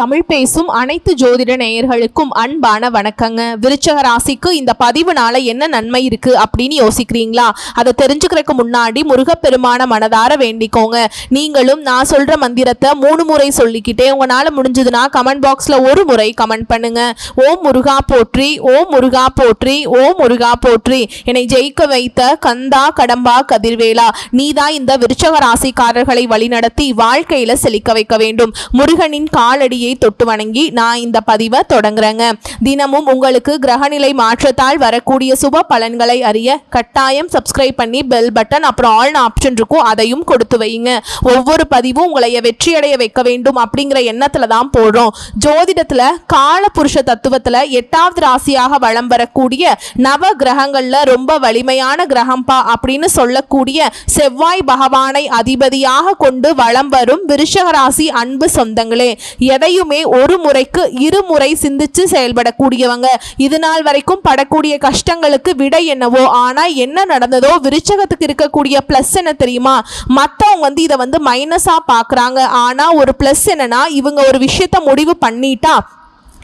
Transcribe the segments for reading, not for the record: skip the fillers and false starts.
தமிழ் பேசும் அனைத்து ஜோதிட நேயர்களுக்கும் அன்பான வணக்கங்க. விருச்சக ராசிக்கு இந்த பதிவுனால என்ன நன்மை இருக்கு அப்படின்னு யோசிக்கிறீங்களா? அதை தெரிஞ்சுக்கிறதுக்கு முன்னாடி முருகப்பெருமான மனதார வேண்டிக்கோங்க. நீங்களும் நான் சொல்ற மந்திரத்தை 3 முறை சொல்லிக்கிட்டே உங்களால முடிஞ்சதுன்னா கமெண்ட் பாக்ஸ்ல ஒரு முறை கமெண்ட் பண்ணுங்க. ஓம் முருகா போற்றி, ஓம் முருகா போற்றி, ஓம் முருகா போற்றி. என்னை ஜெயிக்க வைத்த கந்தா கடம்பா கதிர்வேலா, நீதான் இந்த விருச்சக ராசிக்காரர்களை வழிநடத்தி வாழ்க்கையில செழிக்க வைக்க வேண்டும். முருகனின் காலடியை தொட்டு வணங்கி நான் இந்த பதிவை தொடங்குறேங்க. தினமும் உங்களுக்கு கிரகநிலை மாற்றத்தால் வரக்கூடிய சுப பலன்களை அறிய கட்டாயம் சப்ஸ்கிரைப் பண்ணி பெல் பட்டன் அப்புறம் ஆல் ஆப்ஷன் இருக்கும், அதையும் கொடுத்து வைங்க. ஒவ்வொரு பதிவும் உங்களை வெற்றியடைய வைக்க வேண்டும் அப்படிங்கிற எண்ணத்துல தான் போடுறோம். ஜோதிடத்துல கால புருஷ தத்துவத்துல 8வது ராசியாக வலம் வரக்கூடிய நவ கிரகங்கள்ல ரொம்ப வலிமையான கிரகம்பா அப்படின்னு சொல்லக்கூடிய செவ்வாய் பகவானை அதிபதியாக கொண்டு வலம் வரும் விருஷக ராசி அன்பு சொந்தங்களே, எதையுமே ஒரு முறைக்கு 2 முறை சிந்திச்சு செயல்படக்கூடியவங்க. இது நாள் வரைக்கும் படக்கூடிய கஷ்டங்களுக்கு விடை என்னவோ, ஆனா என்ன நடந்ததோ விருச்சகத்துக்கு இருக்கக்கூடிய பிளஸ் என்ன தெரியுமா? மற்றவங்க இதை மைனஸா பாக்குறாங்க. ஆனா ஒரு பிளஸ் என்னன்னா, இவங்க ஒரு விஷயத்த முடிவு பண்ணிட்டா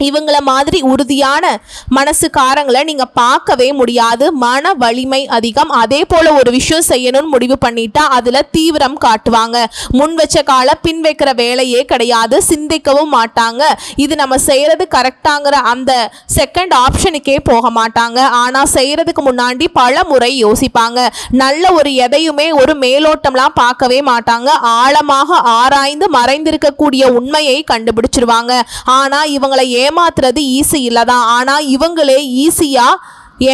இவங்கள மாதிரி உறுதியான மனசுக்காரங்களை நீங்க பார்க்கவே முடியாது. மன வலிமை அதிகம். அதே போல ஒரு விஷயம் செய்யணும்னு முடிவு பண்ணிட்டா அதுல தீவிரம் காட்டுவாங்க. முன் வச்ச கால பின் வைக்கிற வேலையே கிடையாது. சிந்திக்கவும் மாட்டாங்க. இது நம்ம செய்யறது கரெக்டாங்கிற அந்த செகண்ட் ஆப்ஷனுக்கே போக மாட்டாங்க. ஆனா செய்யறதுக்கு முன்னாடி பல முறை யோசிப்பாங்க. நல்ல ஒரு எதையுமே ஒரு மேலோட்டம்லாம் பார்க்கவே மாட்டாங்க. ஆழமாக ஆராய்ந்து மறைந்திருக்கக்கூடிய உண்மையை கண்டுபிடிச்சிருவாங்க. ஆனா இவங்களை ஏமாத்துறது ஈஸி இல்லதான். ஆனா இவங்களே ஈஸியா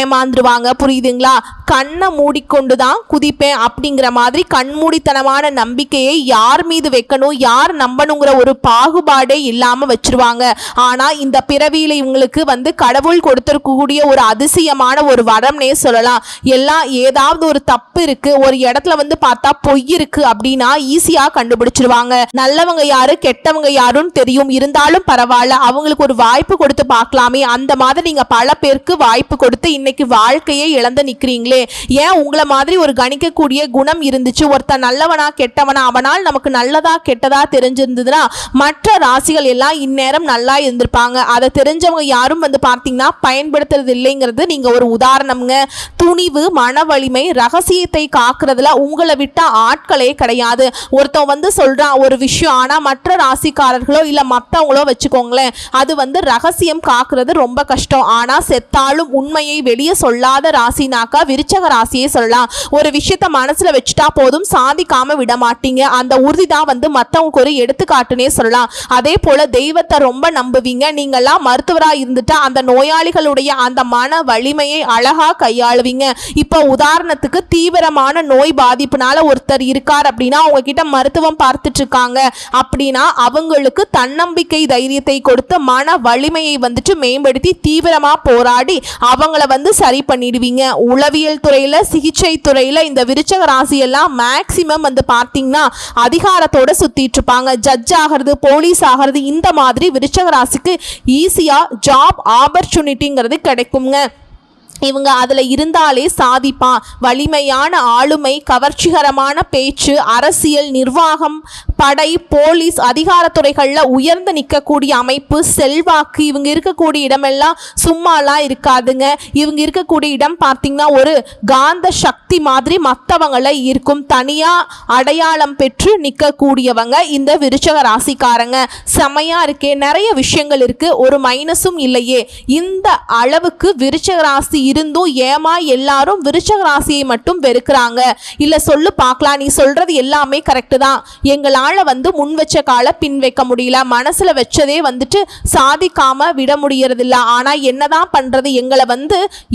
ஏமாந்துருவாங்க. புரியுதுங்களா? கண்ணை மூடிக்கொண்டுதான் குதிப்பேன் அப்படிங்கிற மாதிரி கண்மூடித்தனமான நம்பிக்கையை யார் மீது வைக்கணும், யார் நம்பணுங்கிற ஒரு பாகுபாடே இல்லாம வச்சிருவாங்க. ஆனா இந்த பிறவியில இவங்களுக்கு கடவுள் கொடுத்திருக்கக்கூடிய ஒரு அதிசயமான ஒரு வரம்னே சொல்லலாம். எல்லாம் ஏதாவது ஒரு தப்பு இருக்கு, ஒரு இடத்துல பார்த்தா பொய் இருக்கு அப்படின்னா ஈஸியா கண்டுபிடிச்சிருவாங்க. நல்லவங்க யாரு கெட்டவங்க யாருன்னு தெரியும். இருந்தாலும் பரவாயில்ல, அவங்களுக்கு ஒரு வாய்ப்பு கொடுத்து பார்க்கலாமே. அந்த மாதிரி நீங்க பல பேருக்கு வாய்ப்பு கொடுத்து இன்னைக்கு வாழ்க்கையை இழந்து நிக்கிறீங்களே. ஏன் உங்களை மாதிரி ஒரு கணிக்கக்கூடிய குணம் இருந்துச்சு, ஒருத்தர் நல்லவனா கெட்டவனா, அவனால் நமக்கு நல்லதா கெட்டதா தெரிஞ்சிருந்ததுன்னா மற்ற ராசிகள் எல்லாம் இந்நேரம் நல்லா இருந்திருப்பாங்க. அதை தெரிஞ்சவங்க யாரும் பார்த்தீங்கன்னா பயன்படுத்துறது இல்லைங்கிறது நீங்க ஒரு உதாரணம்ங்க. துணிவு, மன வலிமை, ரகசியத்தை காக்குறதுல உங்களை விட்ட ஆட்களே கிடையாது. ஒருத்தன் சொல்றான் ஒரு விஷயம், ஆனா மற்ற ராசிக்காரர்களோ இல்ல மற்றவங்களோ வச்சுக்கோங்களேன், அது ரகசியம் காக்குறது ரொம்ப கஷ்டம். ஆனா செத்தாலும் உண்மையை வெளியே சொல்லாத ராசினாக்கா விருச்சக ராசியே சொல்லலாம். ஒரு விஷயத்த மனசுல வச்சுட்டா போதும், சாதிக்காம விட மாட்டீங்க. அந்த உறுதி தான் மற்றவங்களுக்கு ஒரு எடுத்துக்காட்டுனே சொல்லலாம். அதே போல தெய்வத்தை ரொம்ப நம்புவீங்க. நீங்கெல்லாம் மருத்துவரா இருந்துட்டா அந்த நோயாளிகளுடைய அந்த மன வலிமையை அழகா கையாளுவீங்க. இப்போ உதாரணத்துக்கு தீவிரமான நோய் பாதிப்புனால ஒருத்தர் இருக்கார் அப்படின்னா, அவங்க கிட்ட மருத்துவம் பார்த்துட்டு இருக்காங்க அப்படின்னா அவங்களுக்கு தன்னம்பிக்கை தைரியத்தை கொடுத்து மன வலிமையை மேம்படுத்தி தீவிரமா போராடி அவங்கள சரி பண்ணிடுவீங்க. உளவியல் துறையில, சிகிச்சை துறையில இந்த விருச்சக ராசி எல்லாம் மேக்சிமம் பார்த்தீங்கன்னா அதிகாரத்தோட சுத்திட்டு இருப்பாங்க. ஜட்ஜ் ஆகிறது, போலீஸ் ஆகிறது, இந்த மாதிரி விருச்சக ராசிக்கு ஈஸியா ஜாப் ஆப்பர்ச்சுனிட்டிங்கிறது கிடைக்குங்க. இவங்க அதில் இருந்தாலே சாதிப்பான். வலிமையான ஆளுமை, கவர்ச்சிகரமான பேச்சு, அரசியல், நிர்வாகம், படை, போலீஸ், அதிகாரத்துறைகளில் உயர்ந்து நிற்கக்கூடிய அமைப்பு, செல்வாக்கு, இவங்க இருக்கக்கூடிய இடமெல்லாம் சும்மாலாம் இருக்காதுங்க. இவங்க இருக்கக்கூடிய இடம் பார்த்தீங்கன்னா ஒரு காந்த சக்தி மாதிரி மற்றவங்களை இருக்கும். தனியாக அடையாளம் பெற்று நிற்கக்கூடியவங்க இந்த விருச்சக ராசிக்காரங்க. செமையா இருக்கே, நிறைய விஷயங்கள் இருக்கு, ஒரு மைனஸும் இல்லையே. இந்த அளவுக்கு விருச்சக ராசி இருந்தும் ஏமா எல்லாரும் விருச்சக ராசியை மட்டும் வெறுக்கிறாங்க? இல்ல சொல்லு பார்க்கலாம், நீ சொல்றது எல்லாமே கரெக்ட் தான், எங்களால முன் வச்ச கால பின் வைக்க முடியல, மனசுல வச்சதே சாதிக்காம விட முடியறது இல்ல. ஆனா என்னதான் பண்றது, எங்களை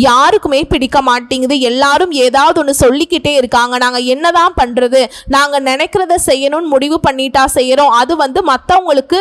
யாருக்குமே பிடிக்க மாட்டேங்குது, எல்லாரும் ஏதாவது ஒன்று சொல்லிக்கிட்டே இருக்காங்க, நாங்க என்னதான் பண்றது, நாங்க நினைக்கிறத செய்யணும்னு முடிவு பண்ணிட்டா செய்யறோம், அது மற்றவங்களுக்கு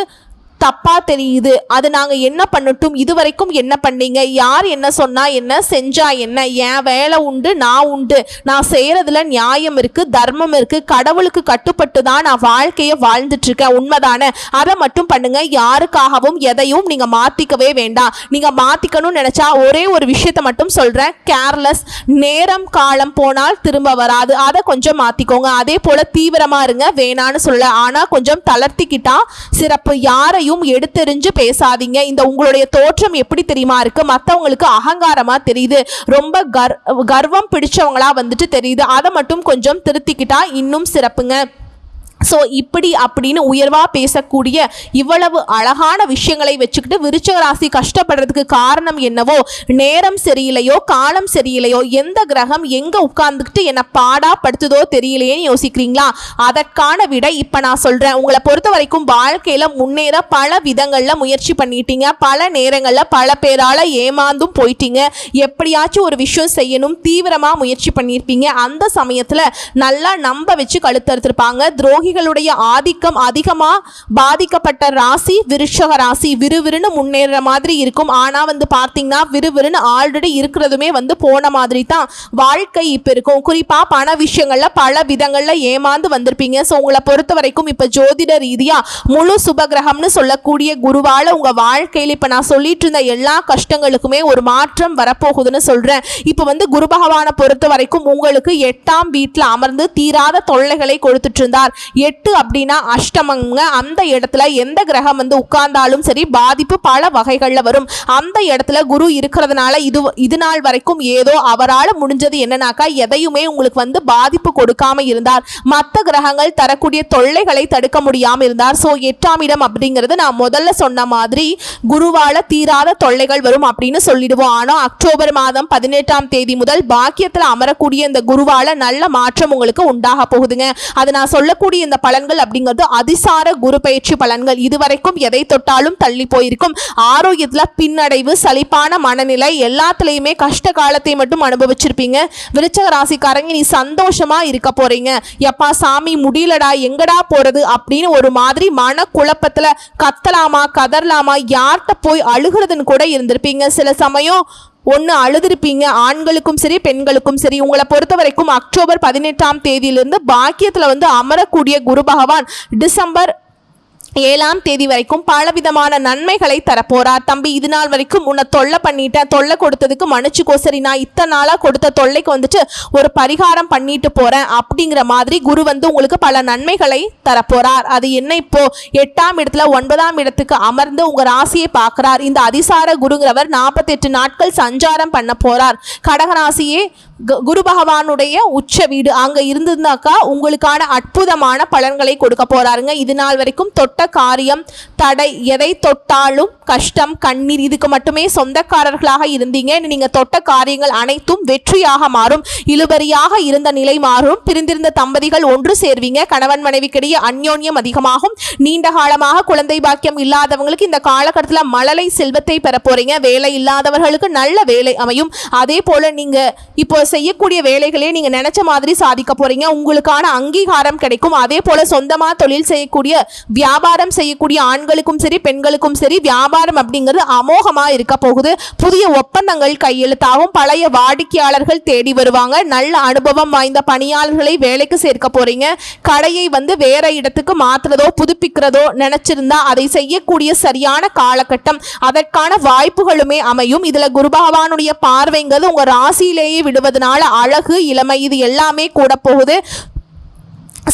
தப்பா தெரியுது, அது நாங்க என்ன பண்ணட்டும், இதுவரைக்கும் என்ன பண்ணீங்க, யார் என்ன சொன்னா என்ன, செஞ்சா என்ன, என் வேலை உண்டு, நான் உண்டு, நான் செய்யறதுல நியாயம் இருக்கு, தர்மம் இருக்கு, கடவுளுக்கு கட்டுப்பட்டு தான் நான் வாழ்க்கையை வாழ்ந்துட்டு இருக்கேன், உண்மைதானே, அதை மட்டும் பண்ணுங்க. யாருக்காகவும் எதையும் நீங்க மாத்திக்கவே வேண்டாம். நீங்க மாத்திக்கணும்னு நினைச்சா ஒரே ஒரு விஷயத்த மட்டும் சொல்றேன், கேர்லெஸ். நேரம் காலம் போனால் திரும்ப வராது, அதை கொஞ்சம் மாத்திக்கோங்க. அதே போல தீவிரமா இருங்க, வேணான்னு சொல்ல, ஆனா கொஞ்சம் தளர்த்திக்கிட்டா சிறப்பு. யாரையும் எடுத்தெறிஞ்சு பேசாதீங்க. இந்த உங்களுடைய தோற்றம் எப்படி தெரியுமா இருக்கு, மற்றவங்களுக்கு அகங்காரமா தெரியுது, ரொம்ப கர்வம் பிடிச்சவங்களா வந்துட்டு தெரியுது. அதை மட்டும் கொஞ்சம் திருத்திக்கிட்டா இன்னும் சிறப்புங்க. ஸோ இப்படி அப்படின்னு உயர்வாக பேசக்கூடிய இவ்வளவு அழகான விஷயங்களை வச்சுக்கிட்டு விருச்சிக ராசி கஷ்டப்படுறதுக்கு காரணம் என்னவோ, நேரம் சரியில்லையோ, காலம் சரியில்லையோ, எந்த கிரகம் எங்கே உட்கார்ந்துக்கிட்டு என்னை பாடா படுத்துதோ தெரியலையேன்னு யோசிக்கிறீங்களா? அதற்கான விடை இப்போ நான் சொல்கிறேன். உங்களை பொறுத்த வரைக்கும் வாழ்க்கையில் முன்னேற பல விதங்களில் முயற்சி பண்ணிட்டீங்க, பல நேரங்களில் பல பேரால் ஏமாந்தும் போயிட்டீங்க. எப்படியாச்சும் ஒரு விஷயம் செய்யணும் தீவிரமாக முயற்சி பண்ணியிருப்பீங்க. அந்த சமயத்தில் நல்லா நம்ப வச்சு கழுத்தறுத்திருப்பாங்க. துரோகிகளுடைய ஆதிக்கம் அதிகமா பாதிக்கப்பட்ட ராசி விருச்சிக ராசி. விறுவிறுன்னு முன்னேற மாதிரி இருக்கும், ஆனா வந்து பார்த்தீங்கன்னா விறுவிறுன்னு ஆல்ரெடி இருக்கிறதுமே வந்து போன மாதிரி தான் வாழ்க்கை இப்போ இருக்கும். குறிப்பா பண விஷயங்கள்ல பல விதங்கள்ல ஏமாந்து வந்திருப்பீங்க. ஸோ உங்களை பொறுத்த வரைக்கும் இப்போ ஜோதிட ரீதியா முழு சுபகிரகம்னு சொல்லக்கூடிய குருவால உங்க வாழ்க்கையில் இப்போ நான் சொல்லிட்டு இருந்த எல்லா கஷ்டங்களுக்குமே ஒரு மாற்றம் வரப்போகுதுன்னு சொல்றேன். இப்போ வந்து குரு பகவானை பொறுத்த வரைக்கும் உங்களுக்கு 8ஆம் வீட்டில் அமர்ந்து தீராத தொல்லைகளை கொடுத்துட்டு இருந்தார். 8 அப்படின்னா அஷ்டமங்க. அந்த இடத்துல எந்த கிரகம் வந்து உட்கார்ந்தாலும் சரி பாதிப்பு பல வகைகளில் வரும். அந்த இடத்துல குரு இருக்கிறதுனால இது நாள் வரைக்கும் ஏதோ அவரால் முடிஞ்சது என்னன்னாக்கா எதையுமே உங்களுக்கு வந்து பாதிப்பு கொடுக்காம இருந்தார். மற்ற கிரகங்கள் தரக்கூடிய தொல்லைகளை தடுக்க முடியாமல் இருந்தார். ஸோ 8ஆம் இடம் அப்படிங்கிறது நான் முதல்ல சொன்ன மாதிரி குருவால தீராத தொல்லைகள் வரும் அப்படின்னு சொல்லிடுவோம். ஆனால் அக்டோபர் மாதம் 18ஆம் தேதி முதல் பாக்கியத்தில் அமரக்கூடிய இந்த குருவால நல்ல மாற்றம் உங்களுக்கு உண்டாக போகுதுங்க. அது நான் சொல்லக்கூடிய இந்த பலன்கள் அப்படிங்கிறது அதிசார குரு பயிற்சி பலன்கள். இதுவரைக்கும் எதை தொட்டாலும் தள்ளி போயிருக்கும். ஆரோக்கியத்துல பின்னடைவு, சலிப்பான மனநிலை, எல்லாத்துலயுமே கஷ்ட காலத்தை மட்டும் அனுபவிச்சிருப்பீங்க. விருச்சிக ராசிக்காரங்க நீ சந்தோஷமா இருக்க போறீங்க. எப்பா சாமி முடியலடா, எங்கடா போறது அப்படின்னு ஒரு மாதிரி மன குழப்பத்துல கத்தலாமா கதறலாமா, யார்கிட்ட போய் அழுகிறதுன்னு கூட இருந்திருப்பீங்க. சில சமயம் ஒன்று அழுதுருப்பீங்க. ஆண்களுக்கும் சரி பெண்களுக்கும் சரி. உங்களை பொறுத்த வரைக்கும் அக்டோபர் 18ஆம் தேதியிலிருந்து பாக்கியத்தில் வந்து அமரக்கூடிய குரு பகவான் டிசம்பர் 7ஆம் தேதி வரைக்கும் பலவிதமான நன்மைகளை தரப்போறார். தம்பி இது நாள் வரைக்கும் உன்னை தொல்லை பண்ணிட்டேன், தொல்லை கொடுத்ததுக்கு மன்னிச்சுக்கோ, சரி நான் இத்தனை நாளாக கொடுத்த தொல்லைக்கு வந்துட்டு ஒரு பரிகாரம் பண்ணிட்டு போறேன் அப்படிங்கிற மாதிரி குரு வந்து உங்களுக்கு பல நன்மைகளை தரப்போறார். அது என்ன, இப்போ 8ஆம் இடத்துல 9ஆம் இடத்துக்கு அமர்ந்து உங்க ராசியை பார்க்கிறார். இந்த அதிசார குருங்கிறவர் 48 நாட்கள் சஞ்சாரம் பண்ண போறார். கடகராசியே குரு பகவானுடைய உச்ச வீடு அங்க இருந்ததுனாக்கா உங்களுக்கான அற்புதமான பலன்களை கொடுக்க போறாருங்க. இது நாள் வரைக்கும் தொட்ட காரியம் தடை, எதை தொட்டாலும் கஷ்டம் கண்ணீர், இதுக்கு மட்டுமே சொந்தக்காரர்களாக இருந்தீங்க. நீங்க தொட்ட காரியங்கள் அனைத்தும் வெற்றியாக மாறும். இழுபறியாக இருந்த நிலை மாறும். பிரிந்திருந்த தம்பதிகள் ஒன்று சேர்வீங்க. கணவன் மனைவிக்கிடையே அந்யோன்யம் அதிகமாகும். நீண்ட காலமாக குழந்தை பாக்கியம் இல்லாதவங்களுக்கு இந்த காலகட்டத்தில் மழலை செல்வத்தை பெற போறீங்க. வேலை இல்லாதவர்களுக்கு நல்ல வேலை அமையும். அதே போல நீங்க இப்போ செய்யக்கூடிய வேலைகளே நீங்க நினைச்ச மாதிரி சாதிக்க போறீங்க. உங்களுக்கான அங்கீகாரம் கிடைக்கும். அதே போல சொந்தமா தொழில் செய்யக்கூடிய வியாபாரம் செய்யக்கூடிய ஆண்களுக்கும் சரி பெண்களுக்கும் சரி வியாபாரம் அப்படிங்கிறது அமோகமா இருக்க போகுது. புதிய ஒப்பந்தங்கள் கையெழுத்தாகும். பழைய வாடிக்கையாளர்கள் தேடி வருவாங்க. நல்ல அனுபவம் வாய்ந்த பணியாளர்களை வேலைக்கு சேர்க்க போறீங்க. கடையை வந்து வேற இடத்துக்கு மாற்றுறதோ புதுப்பிக்கிறதோ நினைச்சிருந்தா அதை செய்யக்கூடிய சரியான காலகட்டம், அதற்கான வாய்ப்புகளுமே அமையும். இதுல குரு பகவானுடைய பார்வைங்கிறது உங்க ராசியிலேயே விடுவதனால அழகு இளமை இது எல்லாமே கூட போகுது.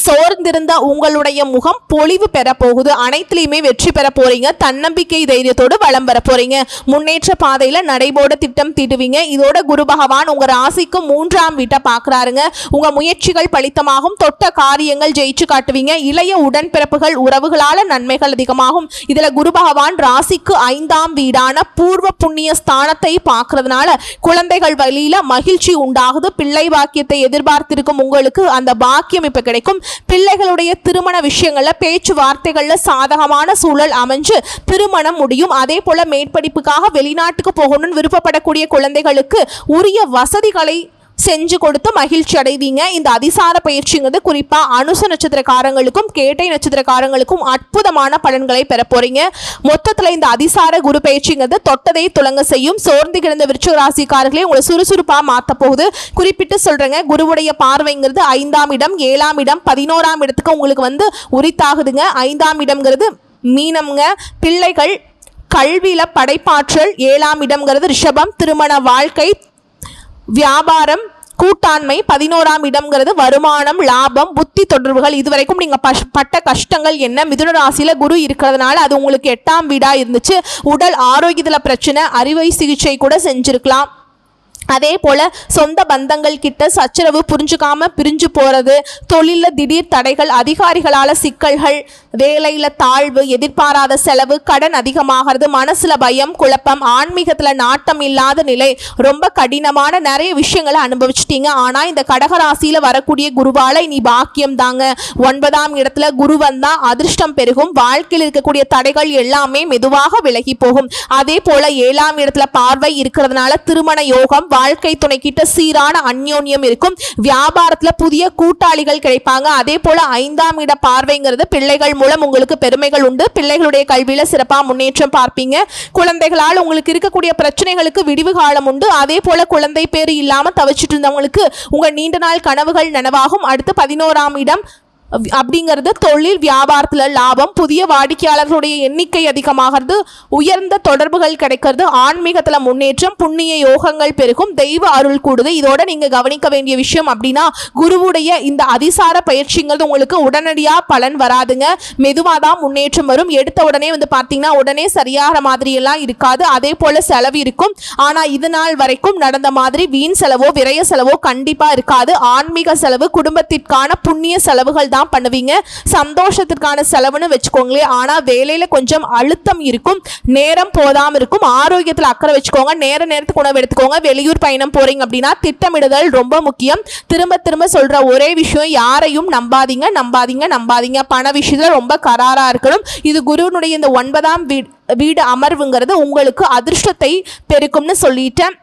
சோர்ந்திருந்த உங்களுடைய முகம் பொலிவு பெற போகுது. அனைத்துலையுமே வெற்றி பெற போறீங்க. தன்னம்பிக்கை தைரியத்தோடு வளம் பெற போறீங்க. முன்னேற்ற பாதையில நடைபோட திட்டம் தீட்டுவீங்க. இதோட குரு பகவான் உங்க ராசிக்கு 3ஆம் வீட்டை பார்க்கறாருங்க. உங்க முயற்சிகள் பலித்தமாகும். தொட்ட காரியங்கள் ஜெயிச்சு காட்டுவீங்க. இளைய உடன்பிறப்புகள் உறவுகளால நன்மைகள் அதிகமாகும். இதுல குரு பகவான் ராசிக்கு 5ஆம் வீடான பூர்வ புண்ணிய ஸ்தானத்தை பார்க்கறதுனால குழந்தைகள் வழியில மகிழ்ச்சி உண்டாகுது. பிள்ளை பாக்கியத்தை எதிர்பார்த்திருக்கும் உங்களுக்கு அந்த பாக்கியம் இப்ப கிடைக்கும். பிள்ளைகளுடைய திருமண விஷயங்கள்ல பேச்சுவார்த்தைகள்ல சாதகமான சூழல் அமைஞ்சு திருமணம் முடியும். அதே போல மேற்படிப்புக்காக வெளிநாட்டுக்கு போகணும்னு விருப்பப்படக்கூடிய குழந்தைகளுக்கு உரிய வசதிகளை செஞ்சு கொடுத்து மகிழ்ச்சி அடைவீங்க. இந்த அதிசார பயிற்சிங்கிறது குறிப்பா அனுச நட்சத்திரக்காரங்களுக்கும் கேட்டை நட்சத்திரக்காரங்களுக்கும் அற்புதமான பலன்களை பெற போறீங்க. மொத்தத்துல இந்த அதிசார குரு பயிற்சிங்கிறது தொட்டதை துலங்க செய்யும். சோர்ந்து கிடந்த விருச்சிக ராசிக்காரர்களே உங்களை சுறுசுறுப்பா மாத்த போகுது. குறிப்பிட்டு சொல்றேங்க, குருவுடைய பார்வைங்கிறது 5ஆம் இடம் 7ஆம் இடம் 11ஆம் இடத்துக்கு உங்களுக்கு வந்து உரித்தாகுதுங்க. 5ஆம் இடம்ங்கிறது மீனம்ங்க. பிள்ளைகள் கல்வியில படைப்பாற்றல். 7ஆம் இடம்ங்கிறது ரிஷபம். திருமண வாழ்க்கை, வியாபாரம், கூட்டாண்மை. 11ஆம் இடம்ங்கிறது வருமானம், லாபம், புத்தி தொடர்புகள். இதுவரைக்கும் நீங்க பட்ட கஷ்டங்கள் என்ன? மிதுன ராசியில குரு இருக்கிறதுனால அது உங்களுக்கு 8ஆம் வீடா இருந்துச்சு. உடல் ஆரோக்கியத்துல பிரச்சனை, அறுவை சிகிச்சை கூட செஞ்சிருக்கலாம். அதே போல சொந்த பந்தங்கள் கிட்ட சச்சரவு, புரிஞ்சுக்காம பிரிஞ்சு போறது, தொழில திடீர் தடைகள், அதிகாரிகளால சிக்கல்கள், வேலையில தாழ்வு, எதிர்பாராத செலவு, கடன் அதிகமாகிறது, மனசுல பயம், குழப்பம், ஆன்மீகத்துல நாட்டம் இல்லாத நிலை, ரொம்ப கடினமான நிறைய விஷயங்களை அனுபவிச்சிட்டீங்க. ஆனா இந்த கடகராசியில வரக்கூடிய குருவால இனி பாக்கியம் தாங்க. 9ஆம் இடத்துல குரு வந்தா அதிர்ஷ்டம் பெருகும். வாழ்க்கையில் இருக்கக்கூடிய தடைகள் எல்லாமே மெதுவாக விலகி போகும். அதே போல 7ஆம் இடத்துல பார்வை இருக்கிறதுனால திருமண யோகம், வாழ்க்கை துணை கிட்ட சீரான அந்யோன்யம் இருக்கும். வியாபாரத்துல புதிய கூட்டாளிகள் கிடைப்பாங்க. அதே போல 5ஆம் இட பார்வைங்கிறது பிள்ளைகள் மூலம் உங்களுக்கு பெருமைகள் உண்டு. பிள்ளைகளுடைய கல்வியில சிறப்பா முன்னேற்றம் பார்ப்பீங்க. குழந்தைகளால் உங்களுக்கு இருக்கக்கூடிய பிரச்சனைகளுக்கு விடிவு காலம் உண்டு. அதே போல குழந்தை பேரு இல்லாம தவிச்சிட்டு இருந்தவங்களுக்கு உங்க நீண்ட நாள் கனவுகள் நனவாகும். அடுத்து 11ஆம் இடம் அப்படிங்கிறது தொழில் வியாபாரத்தில் லாபம், புதிய வாடிக்கையாளர்களுடைய எண்ணிக்கை அதிகமாகிறது, உயர்ந்த தொடர்புகள் கிடைக்கிறது, ஆன்மீகத்தில் முன்னேற்றம், புண்ணிய யோகங்கள் பெருகும், தெய்வ அருள் கூடுது. இதோட நீங்க கவனிக்க வேண்டிய விஷயம் அப்படின்னா குருவுடைய இந்த அதிசார பயிற்சிங்கிறது உங்களுக்கு உடனடியாக பலன் வராதுங்க. மெதுவாக தான் முன்னேற்றம் வரும். எடுத்த உடனே பார்த்தீங்கன்னா உடனே சரியான மாதிரி எல்லாம் இருக்காது. அதே போல செலவு இருக்கும். ஆனால் இது நாள் வரைக்கும் நடந்த மாதிரி வீண் செலவோ விரய செலவோ கண்டிப்பா இருக்காது. ஆன்மீக செலவு, குடும்பத்திற்கான புண்ணிய செலவுகள் தான் பண்ணுவீங்க. சந்தோஷத்திற்கான செலவுன்னு வச்சுக்கோங்களேன். ஆனா வேலையில கொஞ்சம் அழுத்தம் இருக்கும், நேரம் போதாம இருக்கும். ஆரோக்கியத்தில் அக்கறை வச்சுக்கோங்க. நேரத்துக்கு உணவு எடுத்துக்கோங்க. வெளியூர் பயணம் போறீங்க அப்படின்னா திட்டமிடுதல் ரொம்ப முக்கியம். திரும்ப திரும்ப சொல்ற ஒரே விஷயம், யாரையும் நம்பாதீங்க. பண விஷயத்துல ரொம்ப கராரா இருக்கணும். இது குருவினுடைய இந்த 9ஆம் வீடு அமர்வுங்கிறது உங்களுக்கு அதிர்ஷ்டத்தை பெருக்கும்னு சொல்லிட்டேன்.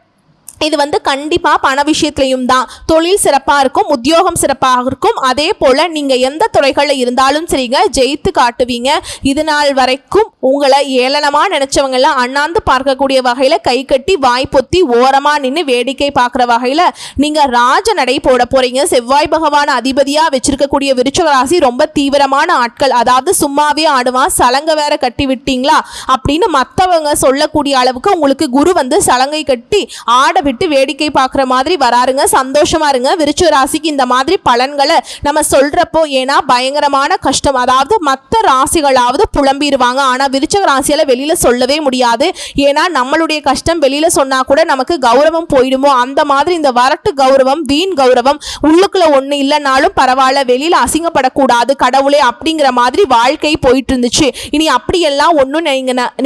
இது கண்டிப்பாக பண விஷயத்துலையும் தான். தொழில் சிறப்பாக இருக்கும், உத்தியோகம் சிறப்பாக இருக்கும். அதே போல் நீங்கள் எந்த துறைகளில் இருந்தாலும் சரிங்க, ஜெயித்து காட்டுவீங்க. இது நாள் வரைக்கும் உங்களை ஏளனமாக நினச்சவங்கெல்லாம் அண்ணாந்து பார்க்கக்கூடிய வகையில், கை கட்டி வாய் பொத்தி ஓரமாக நின்று வேடிக்கை பார்க்குற வகையில் நீங்கள் ராஜ நடை போட போகிறீங்க. செவ்வாய் பகவான் அதிபதியாக வச்சிருக்கக்கூடிய விருச்சிக ராசி ரொம்ப தீவிரமான ஆட்கள். அதாவது சும்மாவே ஆடுவான், சலங்கை வேற கட்டி விட்டீங்களா அப்படின்னு மற்றவங்க சொல்லக்கூடிய அளவுக்கு உங்களுக்கு குரு சலங்கை கட்டி ஆட விட்டு வேடிக்கை பார்க்குற மாதிரி வராருங்க. சந்தோஷமா இருங்க. விருச்சிக ராசிக்கு இந்த மாதிரி பலன்களை நம்ம சொல்றப்போ, ஏன்னா பயங்கரமான கஷ்டம், அதாவது மற்ற ராசிகளாவது புலம்பிடுவாங்க. ஆனா விருச்சிக ராசியால வெளியில சொல்லவே முடியாது. ஏன்னா நம்மளுடைய கஷ்டம் வெளியில சொன்னா கூட நமக்கு கௌரவம் போயிடுமோ, அந்த மாதிரி இந்த வரட்டு கௌரவம், வீண் கௌரவம், உள்ளுக்குள்ள ஒண்ணு இல்லைனாலும் பரவாயில்ல, வெளியில அசிங்கப்படக்கூடாது கடவுளே அப்படிங்கிற மாதிரி வாழ்க்கை போயிட்டு இருந்துச்சு. இனி அப்படியெல்லாம் ஒன்றும்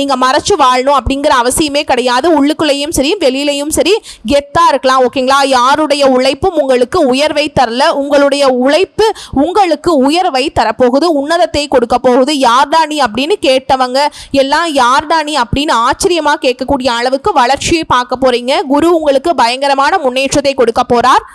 நீங்க மறைச்சு வாழணும் அப்படிங்கிற அவசியமே கிடையாது. உள்ளுக்குள்ளேயும் சரி வெளியிலையும் சரி கெத்தா இருக்கலாம். ஓகேங்களா? யாருடைய உழைப்பும் உங்களுக்கு உயர்வை தரல, உங்களுடைய உழைப்பு உங்களுக்கு உயர்வை தரப்போகுது, உன்னதத்தை கொடுக்க போகுது. யார்டானி அப்படின்னு கேட்டவங்க எல்லாம் யார்டானி அப்படின்னு ஆச்சரியமா கேட்கக்கூடிய அளவுக்கு வளர்ச்சியை பார்க்க போறீங்க. குரு உங்களுக்கு பயங்கரமான முன்னேற்றத்தை கொடுக்க போறார்.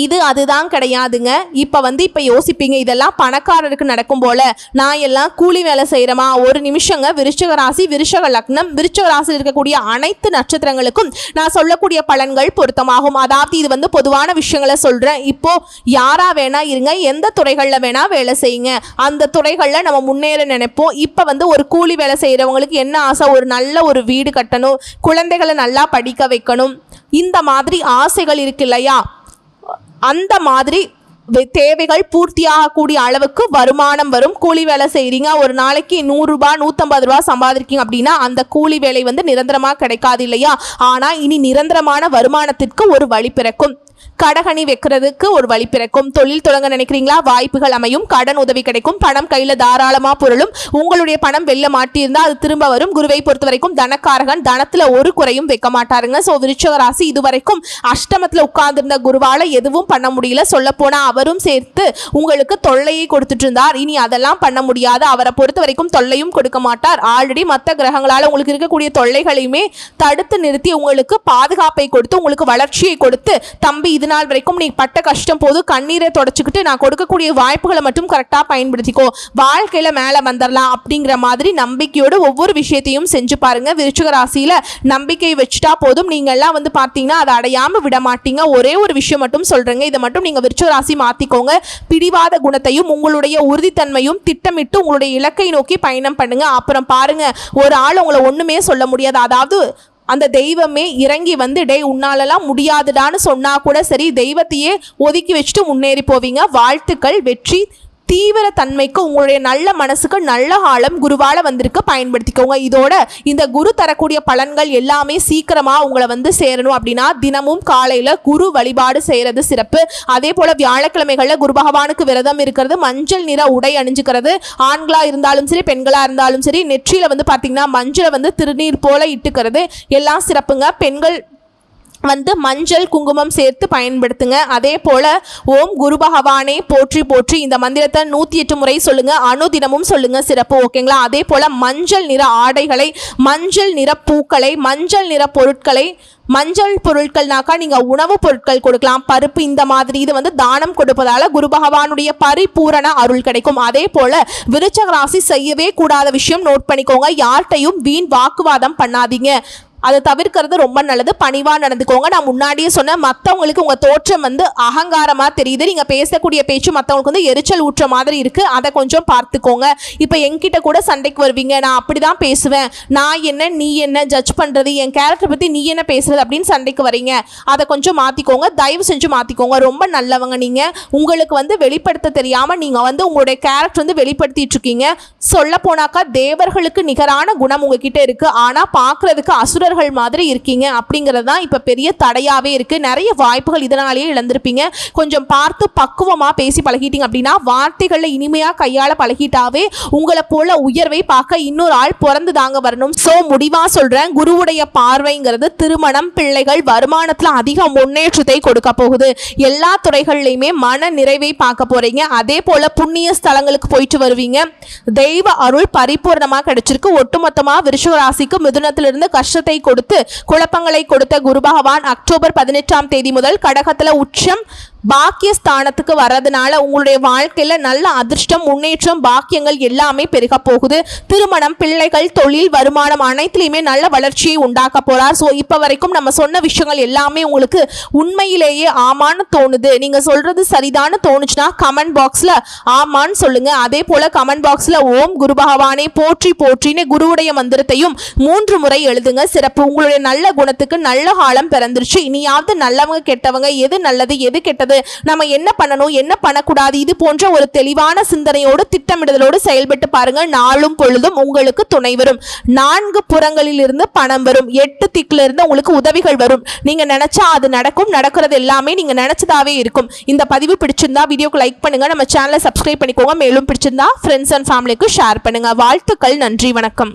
இது அதுதான் கிடையாதுங்க. இப்போ யோசிப்பீங்க, இதெல்லாம் பணக்காரருக்கு நடக்கும் போல, நான் எல்லாம் கூலி வேலை செய்கிறேமா? ஒரு நிமிஷங்க. விருச்சிக ராசி, விருச்சிக லக்னம், விருச்சிக ராசியில் இருக்கக்கூடிய அனைத்து நட்சத்திரங்களுக்கும் நான் சொல்லக்கூடிய பலன்கள் பொருத்தமாகும். அதாவது இது பொதுவான விஷயங்களை சொல்கிறேன். இப்போ யாரா வேணா இருங்க, எந்த துறைகளில் வேணா வேலை செய்யுங்க, அந்த துறைகளில் நம்ம முன்னேற நினைப்போம். இப்போ ஒரு கூலி வேலை செய்கிறவங்களுக்கு என்ன ஆசை? ஒரு நல்ல ஒரு வீடு கட்டணும், குழந்தைகளை நல்லா படிக்க வைக்கணும், இந்த மாதிரி ஆசைகள் இருக்கு இல்லையா? அந்த மாதிரி தேவைகள் பூர்த்தியாகக்கூடிய அளவுக்கு வருமானம் வரும். கூலி வேலை செய்கிறீங்க, ஒரு நாளைக்கு 100 ரூபாய் 150 ரூபா சம்பாதிக்கிறீங்க அப்படின்னா அந்த கூலி வேலை நிரந்தரமாக கிடைக்காது இல்லையா? ஆனால் இனி நிரந்தரமான வருமானத்திற்கு ஒரு வழி பிறக்கும். கடகணி வைக்கிறதுக்கு ஒரு வழி பிறக்கும். தொழில் தொடங்க நினைக்கிறீங்களா? வாய்ப்புகள் அமையும். கடன் உதவி கிடைக்கும். பணம் கையில் தாராளமாக பொருளும். உங்களுடைய பணம் வெளில மாட்டியிருந்தால் அது திரும்ப வரும். குருவை பொறுத்த வரைக்கும் தனக்காரகன், தனத்தில் ஒரு குறையும் வைக்க மாட்டாருங்க. ஸோ விருச்சிக ராசி இதுவரைக்கும் அஷ்டமத்தில் உட்கார்ந்திருந்த குருவால் எதுவும் பண்ண முடியல. சொல்லப்போனால் அவரும் சேர்த்து உங்களுக்கு தொல்லையை கொடுத்துட்டு இருந்தார். இனி அதெல்லாம் பண்ண முடியாது. அவரை பொறுத்த வரைக்கும் தொல்லையும் கொடுக்க மாட்டார். ஆல்ரெடி மற்ற கிரகங்களால் உங்களுக்கு இருக்கக்கூடிய தொல்லைகளையுமே தடுத்து நிறுத்தி உங்களுக்கு பாதுகாப்பை கொடுத்து உங்களுக்கு வளர்ச்சியை கொடுத்து, தம்பி இது நாள் வரைக்கும் நீ பட்ட கஷ்டம் போது கண்ணீரை தொடச்சிக்கிட்டு நான் கொடுக்கக்கூடிய வாய்ப்புகளை மட்டும் கரெக்டாக பயன்படுத்திக்கோ, வாழ்க்கையில மேலே வந்துடலாம் அப்படிங்கிற மாதிரி நம்பிக்கையோடு ஒவ்வொரு விஷயத்தையும் செஞ்சு பாருங்க. விருச்சிக ராசியில நம்பிக்கை வச்சுட்டா போதும். நீங்க எல்லாம் பார்த்தீங்கன்னா அதை அடையாம விட மாட்டீங்க. ஒரே ஒரு விஷயம் மட்டும் சொல்றேங்க, இதை மட்டும் நீங்க விருச்சிக ராசி மாத்திக்கோங்க. பிடிவாத குணத்தையும் உங்களுடைய உறுதித்தன்மையும் திட்டமிட்டு உங்களுடைய இலக்கை நோக்கி பயணம் பண்ணுங்க. அப்புறம் பாருங்க, ஒரு ஆள் உங்களை ஒண்ணுமே சொல்ல முடியாது. அதாவது அந்த தெய்வமே இறங்கி வந்து டே உன்னாலலாம் முடியாதுடான்னு சொன்னா கூட சரி, தெய்வத்தையே ஒதுக்கி வச்சுட்டு முன்னேறி போவீங்க. வாழ்த்துக்கள், வெற்றி. தீவிர தன்மைக்கு உங்களுடைய நல்ல மனசுக்கு நல்ல காலம் குருவால வந்திருக்கு, பயன்படுத்திக்கோங்க. இதோட இந்த குரு தரக்கூடிய பலன்கள் எல்லாமே சீக்கிரமா உங்களை வந்து சேரணும் அப்படின்னா தினமும் காலையில குரு வழிபாடு செய்யறது சிறப்பு. அதே போல வியாழக்கிழமைகள்ல குரு பகவானுக்கு விரதம் இருக்கிறது, மஞ்சள் நிற உடை அணிஞ்சுக்கிறது, ஆண்களா இருந்தாலும் சரி பெண்களா இருந்தாலும் சரி, நெற்றியில வந்து பாத்தீங்கன்னா மஞ்சளை வந்து திருநீர் போல இட்டுக்கிறது எல்லாம் சிறப்புங்க. பெண்கள் வந்து மஞ்சள் குங்குமம் சேர்த்து பயன்படுத்துங்க. அதே போல ஓம் குரு பகவானே போற்றி போற்றி இந்த மந்திரத்தை 108 முறை சொல்லுங்க, அனுதினமும் சொல்லுங்க, சிறப்பு. ஓகேங்களா? அதே போல மஞ்சள் நிற ஆடைகளை, மஞ்சள் நிற பூக்களை, மஞ்சள் நிற பொருட்களை, மஞ்சள் பொருட்கள்னாக்கா நீங்கள் உணவுப் பொருட்கள் கொடுக்கலாம், பருப்பு, இந்த மாதிரி இது வந்து தானம் கொடுப்பதால குரு பகவானுடைய பரிபூரண அருள் கிடைக்கும். அதே போல விருச்சக ராசி செய்யவே கூடாத விஷயம் நோட் பண்ணிக்கோங்க, யார்கிட்டையும் வீண் வாக்குவாதம் பண்ணாதீங்க. அதை தவிர்க்கிறது ரொம்ப நல்லது. பணிவா நடந்துக்கோங்க. நான் முன்னாடியே சொன்ன, மற்றவங்களுக்கு உங்க தோற்றம் வந்து அகங்காரமா தெரியுது, நீங்க பேசக்கூடிய பேச்சு மற்றவங்களுக்கு வந்து எரிச்சல் ஊற்ற மாதிரி இருக்கு, அதை கொஞ்சம் பார்த்துக்கோங்க. இப்போ என்கிட்ட கூட சண்டைக்கு வருவீங்க, நான் அப்படிதான் பேசுவேன், நான் என்ன நீ என்ன ஜட்ஜ் பண்றது, என் கேரக்டர் பத்தி நீ என்ன பேசுறது அப்படின்னு சண்டைக்கு வரீங்க. அதை கொஞ்சம் மாத்திக்கோங்க, தயவு செஞ்சு மாத்திக்கோங்க. ரொம்ப நல்லவங்க நீங்க. உங்களுக்கு வந்து வெளிப்படுத்த தெரியாம நீங்க வந்து உங்களுடைய கேரக்டர் வந்து வெளிப்படுத்திட்டு இருக்கீங்க. சொல்ல போனாக்கா தேவர்களுக்கு நிகரான குணம் உங்ககிட்ட இருக்கு, ஆனா பாக்குறதுக்கு அசுர மாதிரி இருக்கீங்க அப்படிங்கிறது தான் இப்ப பெரிய தடையாவே இருக்கு. நிறைய வாய்ப்புகள் இதனாலேயே இழந்திருப்பீங்க. கொஞ்சம் பார்த்து பக்குவமா பேசி பழகிட்டீங்க அப்படின்னா, வார்த்தைகள்ல இனிமையா கையாள பழகிட்டாவே உங்களை போல உயர்வை பார்க்க இன்னொரு ஆள் பிறந்து தாங்க வரணும். சோ முடிவா சொல்றேன், குருவுடைய பார்வைங்கிறது திருமணம், பிள்ளைகள், வருமானத்துல அதிக முன்னேற்றத்தை கொடுக்க போகுது. எல்லா துறைகள்லையுமே மன நிறைவை பார்க்க போறீங்க. அதே போல புண்ணிய ஸ்தலங்களுக்கு போயிட்டு வருவீங்க. தெய்வ அருள் பரிபூர்ணமா கிடைச்சிருக்கு. ஒட்டுமொத்தமா விருச்சிக ராசிக்கு மிதுனத்திலிருந்து கஷ்டத்தை கொடுத்து குழப்பங்களை கொடுத்த குரு பகவான் அக்டோபர் 18ஆம் தேதி முதல் கடகத்துல உச்சம் பாக்கியஸ்தானத்துக்கு வர்றதுனால உங்களுடைய வாழ்க்கையில நல்ல அதிர்ஷ்டம், முன்னேற்றம், பாக்கியங்கள் எல்லாமே பெருக போகுது. திருமணம், பிள்ளைகள், தொழில், வருமானம் அனைத்துலையுமே நல்ல வளர்ச்சியை உண்டாக்க போறார். ஸோ இப்போ வரைக்கும் நம்ம சொன்ன விஷயங்கள் எல்லாமே உங்களுக்கு உண்மையிலேயே ஆமான்னு தோணுது, நீங்க சொல்றது சரிதான்னு தோணுச்சுன்னா கமெண்ட் பாக்ஸ்ல ஆமான்னு சொல்லுங்க. அதே போல கமெண்ட் பாக்ஸ்ல ஓம் குரு பகவானே போற்றி போற்றின்னு குருவுடைய மந்திரத்தையும் 3 முறை எழுதுங்க, சிறப்பு. உங்களுடைய நல்ல குணத்துக்கு நல்ல காலம் பிறந்துருச்சு. இனியாவது நல்லவங்க கெட்டவங்க, எது நல்லது எது கெட்டது, நம்ம என்ன பண்ணணும் என்ன பண்ணக்கூடாது, இது போன்ற ஒரு தெளிவான சிந்தனையோடு திட்டமிடுதலோடு செயல்பட்டு பாருங்க. நாளும் பொழுதும் உங்களுக்கு துணை வரும். 4 புறங்களில் இருந்து பணம் வரும். 8 திக்கில இருந்து உங்களுக்கு உதவிகள் வரும். நீங்க நினைச்சா அது நடக்கும். நடக்கிறது எல்லாமே நீங்க நினைச்சதாவே இருக்கும். இந்த பதிவு பிடிச்சிருந்தா வீடியோக்கு லைக் பண்ணுங்க, நம்ம சேனலை சப்ஸ்கிரைப் பண்ணிக்கோங்க. மேலும் பிடிச்சிருந்தா ஃப்ரெண்ட்ஸ் அண்ட் ஃபேமிலிக்கு ஷேர் பண்ணுங்க. வாழ்த்துக்கள், நன்றி, வணக்கம்.